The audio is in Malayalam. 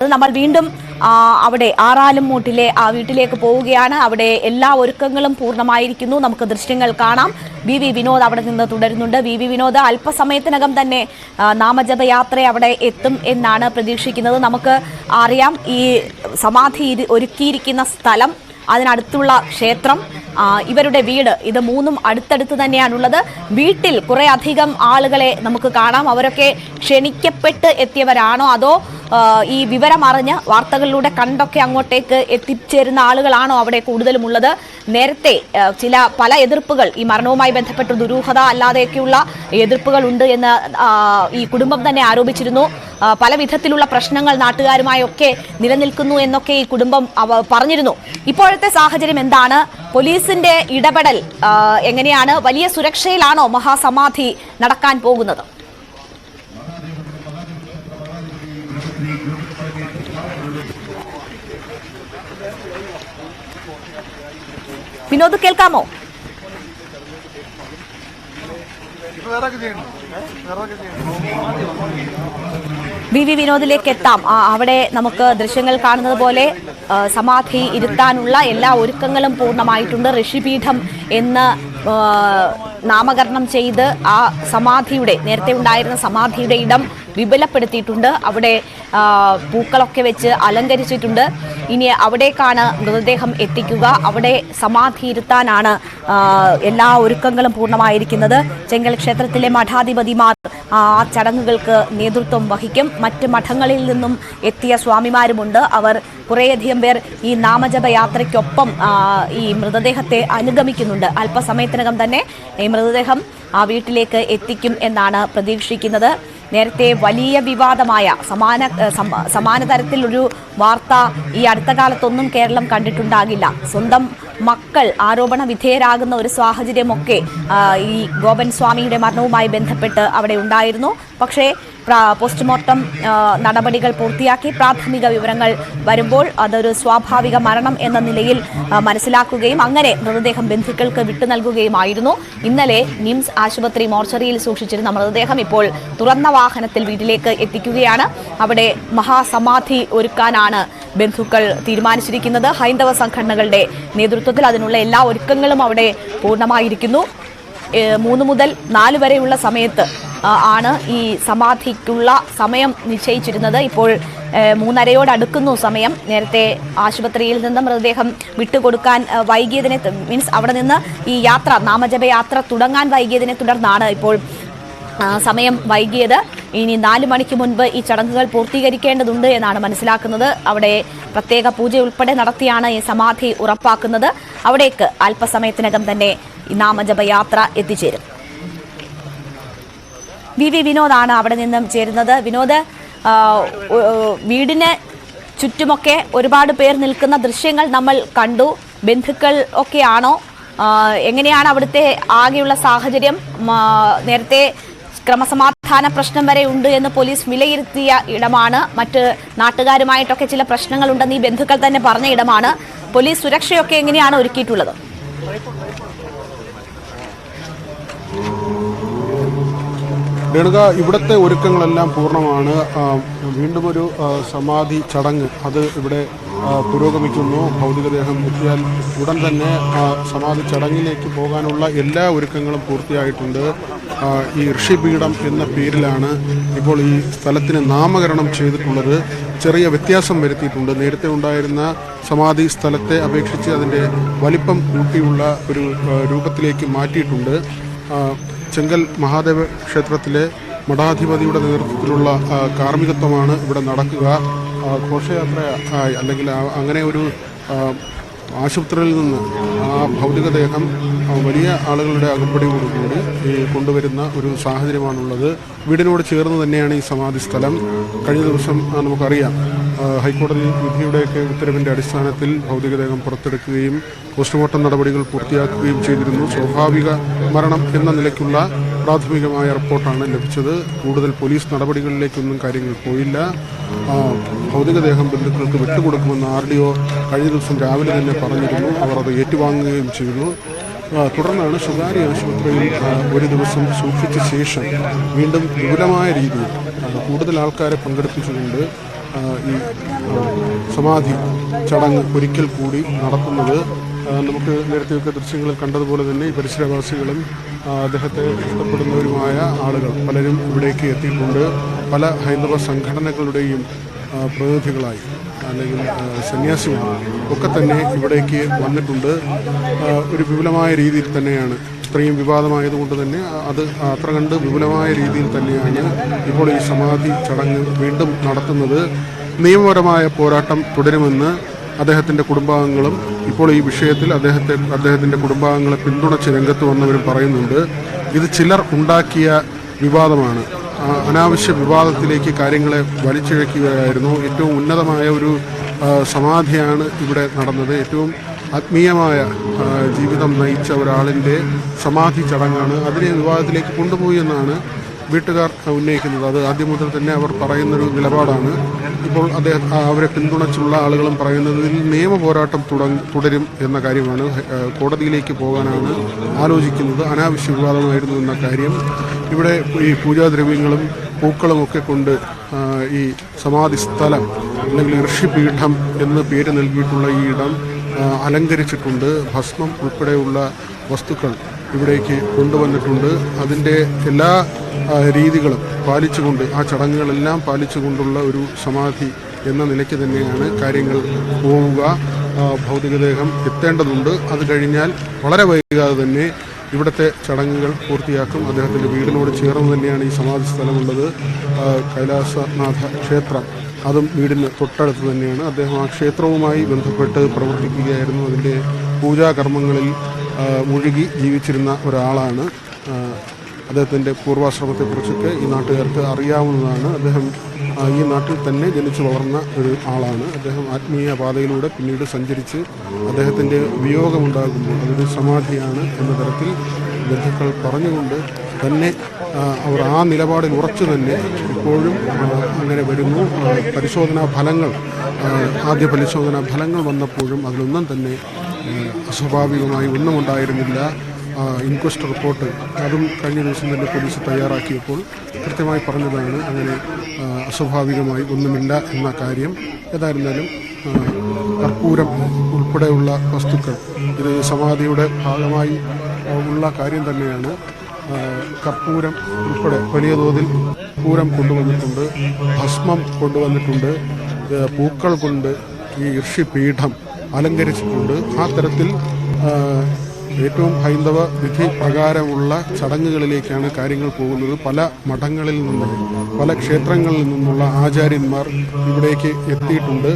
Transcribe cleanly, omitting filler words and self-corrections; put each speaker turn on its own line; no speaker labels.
നമ്മൾ വീണ്ടും അവിടെ ആറാലുംമൂട്ടിലെ ആ വീട്ടിലേക്ക് പോവുകയാണ്. അവിടെ എല്ലാ ഒരുക്കങ്ങളും പൂർണ്ണമായിരിക്കുന്നു. നമുക്ക് ദൃശ്യങ്ങൾ കാണാം. വി വിനോദ് അവിടെ നിന്ന് തുടരുന്നുണ്ട്. വി വിനോദ് അല്പസമയത്തിനകം തന്നെ നാമജപയാത്ര അവിടെ എത്തും എന്നാണ് പ്രതീക്ഷിക്കുന്നത്. നമുക്ക് അറിയാം, ഈ സമാധി ഒരുക്കിയിരിക്കുന്ന സ്ഥലം, അതിനടുത്തുള്ള ക്ഷേത്രം, ഇവരുടെ വീട്, ഇത് മൂന്നും അടുത്തടുത്ത് തന്നെയാണുള്ളത്. വീട്ടിൽ കുറെ അധികം ആളുകളെ നമുക്ക് കാണാം. അവരൊക്കെ ക്ഷണിക്കപ്പെട്ട് എത്തിയവരാണോ അതോ ഈ വിവരം അറിഞ്ഞ് വാർത്തകളിലൂടെ കണ്ടൊക്കെ അങ്ങോട്ടേക്ക് എത്തിച്ചേരുന്ന ആളുകളാണോ അവിടെ കൂടുതലും ഉള്ളത്? നേരത്തെ പല എതിർപ്പുകൾ ഈ മരണവുമായി ബന്ധപ്പെട്ട് ദുരൂഹത അല്ലാതെയൊക്കെയുള്ള എതിർപ്പുകൾ ഉണ്ട് എന്ന് ഈ കുടുംബം തന്നെ ആരോപിച്ചിരുന്നു. പല വിധത്തിലുള്ള പ്രശ്നങ്ങൾ നാട്ടുകാരുമായൊക്കെ നിലനിൽക്കുന്നു എന്നൊക്കെ ഈ കുടുംബം പറഞ്ഞിരുന്നു. ഇപ്പോഴത്തെ സാഹചര്യം എന്താണ്? പോലീസിന്റെ ഇടപെടൽ എങ്ങനെയാണ്? വലിയ സുരക്ഷയിലാണോ മഹാസമാധി നടക്കാൻ പോകുന്നത്? വിനോദ്, കേൾക്കാമോ? വി വിനോദിലേക്ക് എത്താം. അവിടെ നമുക്ക് ദൃശ്യങ്ങൾ കാണുന്നത് പോലെ സമാധി ഇരുത്താനുള്ള എല്ലാ ഒരുക്കങ്ങളും പൂർണ്ണമായിട്ടുണ്ട്. ഋഷിപീഠം എന്ന് നാമകരണം ചെയ്ത് ആ സമാധിയുടെ, നേരത്തെ ഉണ്ടായിരുന്ന സമാധിയുടെ ഇടം വിപുലപ്പെടുത്തിയിട്ടുണ്ട്. അവിടെ പൂക്കളൊക്കെ വെച്ച് അലങ്കരിച്ചിട്ടുണ്ട്. ഇനി അവിടേക്കാണ് മൃതദേഹം എത്തിക്കുക. അവിടെ സമാധി ഇരുത്താനാണ് എല്ലാ ഒരുക്കങ്ങളും പൂർണ്ണമായിരിക്കുന്നത്. ചെങ്കൽ ക്ഷേത്രത്തിലെ മഠാധിപതിമാർ ആ ചടങ്ങുകൾക്ക് നേതൃത്വം വഹിക്കും. മറ്റ് മഠങ്ങളിൽ നിന്നും എത്തിയ സ്വാമിമാരുമുണ്ട്. അവർ കുറേയധികം പേർ ഈ നാമജപയാത്രയ്ക്കൊപ്പം ഈ മൃതദേഹത്തെ അനുഗമിക്കുന്നുണ്ട്. അല്പസമയത്തിനകം തന്നെ ഈ മൃതദേഹം ആ വീട്ടിലേക്ക് എത്തിക്കും എന്നാണ് പ്രതീക്ഷിക്കുന്നത്. നേരത്തെ വലിയ വിവാദമായ സമാന തരത്തിലൊരു വാർത്ത ഈ അടുത്ത കാലത്തൊന്നും കേരളം കണ്ടിട്ടുണ്ടാകില്ല. സ്വന്തം മക്കൾ ആരോപണ വിധേയരാകുന്ന ഒരു സാഹചര്യമൊക്കെ ഈ ഗോപൻ സ്വാമിയുടെ മരണവുമായി ബന്ധപ്പെട്ട് അവിടെ ഉണ്ടായിരുന്നു. പക്ഷേ പോസ്റ്റ്മോർട്ടം നടപടികൾ പൂർത്തിയാക്കി പ്രാഥമിക വിവരങ്ങൾ വരുമ്പോൾ അതൊരു സ്വാഭാവിക മരണം എന്ന നിലയിൽ മനസ്സിലാക്കുകയും അങ്ങനെ മൃതദേഹം ബന്ധുക്കൾക്ക് വിട്ടു നൽകുകയുമായിരുന്നു. ഇന്നലെ നിംസ് ആശുപത്രി മോർച്ചറിയിൽ സൂക്ഷിച്ചിരുന്ന മൃതദേഹം ഇപ്പോൾ തുറന്ന വാഹനത്തിൽ വീട്ടിലേക്ക് എത്തിക്കുകയാണ്. അവിടെ മഹാസമാധി ഒരുക്കാനാണ് ബന്ധുക്കൾ തീരുമാനിച്ചിരിക്കുന്നത്. ഹൈന്ദവ സംഘടനകളുടെ നേതൃത്വത്തിൽ അതിനുള്ള എല്ലാ ഒരുക്കങ്ങളും അവിടെ പൂർണ്ണമായിരിക്കുന്നു. 3 മുതൽ 4 വരെയുള്ള സമയത്ത് ആണ് ഈ സമാധിക്കുള്ള സമയം നിശ്ചയിച്ചിരുന്നത്. ഇപ്പോൾ 3:30 സമയം. നേരത്തെ ആശുപത്രിയിൽ നിന്ന് മൃതദേഹം വിട്ടുകൊടുക്കാൻ വൈകിയതിനെ മീൻസ് അവിടെ നിന്ന് ഈ യാത്ര, നാമജപയാത്ര തുടങ്ങാൻ വൈകിയതിനെ തുടർന്നാണ് ഇപ്പോൾ സമയം വൈകിയത്. ഇനി 4 മണിക്ക് മുൻപ് ഈ ചടങ്ങുകൾ പൂർത്തീകരിക്കേണ്ടതുണ്ട് എന്നാണ് മനസ്സിലാക്കുന്നത്. അവിടെ പ്രത്യേക പൂജ ഉൾപ്പെടെ നടത്തിയാണ് ഈ സമാധി ഉറപ്പാക്കുന്നത്. അവിടേക്ക് അല്പസമയത്തിനകം തന്നെ ഈ നാമജപയാത്ര എത്തിച്ചേരും. വി വിനോദാണ് അവിടെ നിന്നും ചേരുന്നത്. വിനോദ്, വീടിന് ചുറ്റുമൊക്കെ ഒരുപാട് പേർ നിൽക്കുന്ന ദൃശ്യങ്ങൾ നമ്മൾ കണ്ടു. ബന്ധുക്കൾ ഒക്കെയാണോ? എങ്ങനെയാണ് അവിടുത്തെ ആകെയുള്ള സാഹചര്യം? നേരത്തെ ക്രമസമാധാന പ്രശ്നം വരെ ഉണ്ട് എന്ന് പോലീസ് വിലയിരുത്തിയ ഇടമാണ്. മറ്റ് നാട്ടുകാരുമായിട്ടൊക്കെ ചില പ്രശ്നങ്ങളുണ്ടെന്ന് ഈ ബന്ധുക്കൾ തന്നെ പറഞ്ഞ ഇടമാണ്. പോലീസ് സുരക്ഷയൊക്കെ എങ്ങനെയാണ് ഒരുക്കിയിട്ടുള്ളത്?
രേണുക, ഇവിടുത്തെ ഒരുക്കങ്ങളെല്ലാം പൂർണ്ണമാണ്. വീണ്ടും ഒരു സമാധി ചടങ്ങ് അത് ഇവിടെ പുരോഗമിക്കുന്നു. ഭൗതികദേഹം എത്തിയാൽ ഉടൻ തന്നെ സമാധി ചടങ്ങിലേക്ക് പോകാനുള്ള എല്ലാ ഒരുക്കങ്ങളും പൂർത്തിയായിട്ടുണ്ട്. ഈ ഋഷിപീഠം എന്ന പേരിലാണ് ഇപ്പോൾ ഈ സ്ഥലത്തിന് നാമകരണം ചെയ്തിട്ടുള്ളത്. ചെറിയ വ്യത്യാസം വരുത്തിയിട്ടുണ്ട്. നേരത്തെ ഉണ്ടായിരുന്ന സമാധി സ്ഥലത്തെ അപേക്ഷിച്ച് അതിൻ്റെ വലിപ്പം കൂട്ടിയുള്ള ഒരു രൂപത്തിലേക്ക് മാറ്റിയിട്ടുണ്ട്. ചെങ്കൽ മഹാദേവ ക്ഷേത്രത്തിലെ മഠാധിപതിയുടെ നേതൃത്വത്തിലുള്ള കാർമ്മികത്വമാണ് ഇവിടെ നടക്കുക. ഘോഷയാത്ര അല്ലെങ്കിൽ അങ്ങനെ ഒരു ആശുപത്രിയിൽ നിന്ന് ആ ഭൗതികദേഹം വലിയ ആളുകളുടെ അകമ്പടിയോടുകൂടി കൊണ്ടുവരുന്ന ഒരു സാഹചര്യമാണുള്ളത്. വീടിനോട് ചേർന്ന് തന്നെയാണ് ഈ സമാധി സ്ഥലം. കഴിഞ്ഞ ദിവസം നമുക്കറിയാം, ഹൈക്കോടതി വിധിയുടെയൊക്കെ ഉത്തരവിൻ്റെ അടിസ്ഥാനത്തിൽ ഭൗതികദേഹം പുറത്തെടുക്കുകയും പോസ്റ്റ്മോർട്ടം നടപടികൾ പൂർത്തിയാക്കുകയും ചെയ്തിരുന്നു. സ്വാഭാവിക മരണം എന്ന നിലയ്ക്കുള്ള പ്രാഥമികമായ റിപ്പോർട്ടാണ് ലഭിച്ചത്. കൂടുതൽ പോലീസ് നടപടികളിലേക്കൊന്നും കാര്യങ്ങൾ പോയില്ല. ഭൗതികദേഹം ബന്ധുക്കൾക്ക് വിട്ടുകൊടുക്കുമെന്ന് RDO കഴിഞ്ഞ ദിവസം രാവിലെ തന്നെ പറഞ്ഞിരുന്നു. അവർ അത് ഏറ്റുവാങ്ങുകയും ചെയ്തു. തുടർന്നാണ് സ്വകാര്യ ആശുപത്രിയിൽ ഒരു ദിവസം സൂക്ഷിച്ച ശേഷം വീണ്ടും വിപുലമായ രീതിയിൽ കൂടുതൽ ആൾക്കാരെ പങ്കെടുപ്പിച്ചുകൊണ്ട് ഈ സമാധി ചടങ്ങ് ഒരിക്കൽ കൂടി നടത്തുന്നത്. നമുക്ക് നേരത്തെയൊക്കെ ദൃശ്യങ്ങളിൽ കണ്ടതുപോലെ തന്നെ ഈ പരിസരവാസികളും അദ്ദേഹത്തെ ഇഷ്ടപ്പെടുന്നവരുമായ ആളുകൾ പലരും ഇവിടേക്ക് എത്തിയിട്ടുണ്ട്. പല ഹൈന്ദവ സംഘടനകളുടെയും പ്രതിനിധികളായി അല്ലെങ്കിൽ സന്യാസിമാർ ഒക്കെ തന്നെ ഇവിടേക്ക് വന്നിട്ടുണ്ട്. ഒരു വിപുലമായ രീതിയിൽ തന്നെയാണ്, ഇത്രയും വിവാദമായതുകൊണ്ട് തന്നെ അത് അത്ര കണ്ട് വിപുലമായ രീതിയിൽ തന്നെയാണ് ഇപ്പോൾ ഈ സമാധി ചടങ്ങ് വീണ്ടും നടത്തുന്നത്. നിയമപരമായ പോരാട്ടം തുടരുമെന്ന് അദ്ദേഹത്തിൻ്റെ കുടുംബാംഗങ്ങളും ഇപ്പോൾ ഈ വിഷയത്തിൽ അദ്ദേഹത്തിൻ്റെ കുടുംബാംഗങ്ങളെ പിന്തുണച്ച് രംഗത്ത് വന്നവരും പറയുന്നുണ്ട്. ഇത് ചിലർ ഉണ്ടാക്കിയ വിവാദമാണ്, അനാവശ്യ വിവാദത്തിലേക്ക് കാര്യങ്ങളെ വലിച്ചിഴക്കുകയായിരുന്നു. ഏറ്റവും ഉന്നതമായ ഒരു സമാധിയാണ് ഇവിടെ നടന്നത്. ഏറ്റവും ആത്മീയമായ ജീവിതം നയിച്ച ഒരാളിൻ്റെ സമാധി ചടങ്ങാണ്. അതിനെ വിവാദത്തിലേക്ക് കൊണ്ടുപോയി എന്നാണ് വീട്ടുകാർ ഉന്നയിക്കുന്നത്. അത് ആദ്യം മുതൽ തന്നെ അവർ പറയുന്നൊരു നിലപാടാണ്. ഇപ്പോൾ അവരെ പിന്തുണച്ചുള്ള ആളുകളും പറയുന്നത് നിയമ പോരാട്ടം തുടരും എന്ന കാര്യമാണ്. കോടതിയിലേക്ക് പോകാനാണ് ആലോചിക്കുന്നത്. അനാവശ്യ വിവാദമായിരുന്നു എന്ന കാര്യം. ഇവിടെ ഈ പൂജാദ്രവ്യങ്ങളും പൂക്കളും ഒക്കെ കൊണ്ട് ഈ സമാധി സ്ഥലം അല്ലെങ്കിൽ ഋഷിപീഠം എന്ന് പേര് നൽകിയിട്ടുള്ള ഈ ഇടം അലങ്കരിച്ചിട്ടുണ്ട്. ഭസ്മം ഉൾപ്പെടെയുള്ള വസ്തുക്കൾ ഇവിടേക്ക് കൊണ്ടുവന്നിട്ടുണ്ട്. അതിൻ്റെ എല്ലാ രീതികളും പാലിച്ചുകൊണ്ട്, ആ ചടങ്ങുകളെല്ലാം പാലിച്ചുകൊണ്ടുള്ള ഒരു സമാധി എന്ന നിലയ്ക്ക് തന്നെയാണ് കാര്യങ്ങൾ പോവുക. ഭൗതികദേഹം എത്തേണ്ടതുണ്ട്. അത് കഴിഞ്ഞാൽ വളരെ വൈകാതെ തന്നെ ഇവിടുത്തെ ചടങ്ങുകൾ പൂർത്തിയാക്കും. അദ്ദേഹത്തിൻ്റെ വീടിനോട് ചേർന്ന് തന്നെയാണ് ഈ സമാധി സ്ഥലമുള്ളത്. കൈലാസനാഥ ക്ഷേത്രം അതും വീടിന് തൊട്ടടുത്ത് തന്നെയാണ്. അദ്ദേഹം ആ ക്ഷേത്രവുമായി ബന്ധപ്പെട്ട് പ്രവർത്തിക്കുകയായിരുന്നു. അതിൻ്റെ പൂജാകർമ്മങ്ങളിൽ മുഴുകി ജീവിച്ചിരുന്ന ഒരാളാണ്. അദ്ദേഹത്തിൻ്റെ പൂർവാശ്രമത്തെക്കുറിച്ചൊക്കെ ഈ നാട്ടുകാർക്ക് അറിയാവുന്നതാണ്. അദ്ദേഹം ഈ നാട്ടിൽ തന്നെ ജനിച്ചു വളർന്ന ഒരു ആളാണ്. അദ്ദേഹം ആത്മീയ പാതയിലൂടെ പിന്നീട് സഞ്ചരിച്ച് അദ്ദേഹത്തിൻ്റെ വിയോഗമുണ്ടാകുമ്പോൾ അതൊരു സമാധിയാണ് എന്ന തരത്തിൽ ബന്ധുക്കൾ പറഞ്ഞുകൊണ്ട് തന്നെ അവർ ആ നിലപാടിൽ ഉറച്ചു തന്നെ ഇപ്പോഴും അങ്ങനെ വരുന്നു. പരിശോധനാ ഫലങ്ങൾ, ആദ്യ പരിശോധനാ ഫലങ്ങൾ വന്നപ്പോഴും അതിലൊന്നും തന്നെ അസ്വാഭാവികമായി ഒന്നും ഉണ്ടായിരുന്നില്ല. ഇൻക്വസ്റ്റ് റിപ്പോർട്ട് അതും കഴിഞ്ഞ ദിവസം തന്നെ പോലീസ് തയ്യാറാക്കിയപ്പോൾ കൃത്യമായി പറഞ്ഞതാണ് അങ്ങനെ അസ്വാഭാവികമായി ഒന്നുമില്ല എന്ന കാര്യം. ഏതായിരുന്നാലും കർപ്പൂരം ഉൾപ്പെടെയുള്ള വസ്തുക്കൾ ഇത് സമാധിയുടെ ഭാഗമായി ഉള്ള കാര്യം തന്നെയാണ്. കർപ്പൂരം ഉൾപ്പെടെ വലിയ തോതിൽ പൂരം കൊണ്ടുവന്നിട്ടുണ്ട്, ഭസ്മം കൊണ്ടുവന്നിട്ടുണ്ട്, പൂക്കൾ കൊണ്ട് ഈ ഋഷിപീഠം അലങ്കരിച്ചിട്ടുണ്ട്. ആ തരത്തിൽ ഏറ്റവും ഹൈന്ദവ വിധി പ്രകാരമുള്ള ചടങ്ങുകളിലേക്കാണ് കാര്യങ്ങൾ പോകുന്നത്. പല മഠങ്ങളിൽ നിന്നും പല ക്ഷേത്രങ്ങളിൽ നിന്നുള്ള ആചാര്യന്മാർ ഇവിടേക്ക് എത്തിയിട്ടുണ്ട്.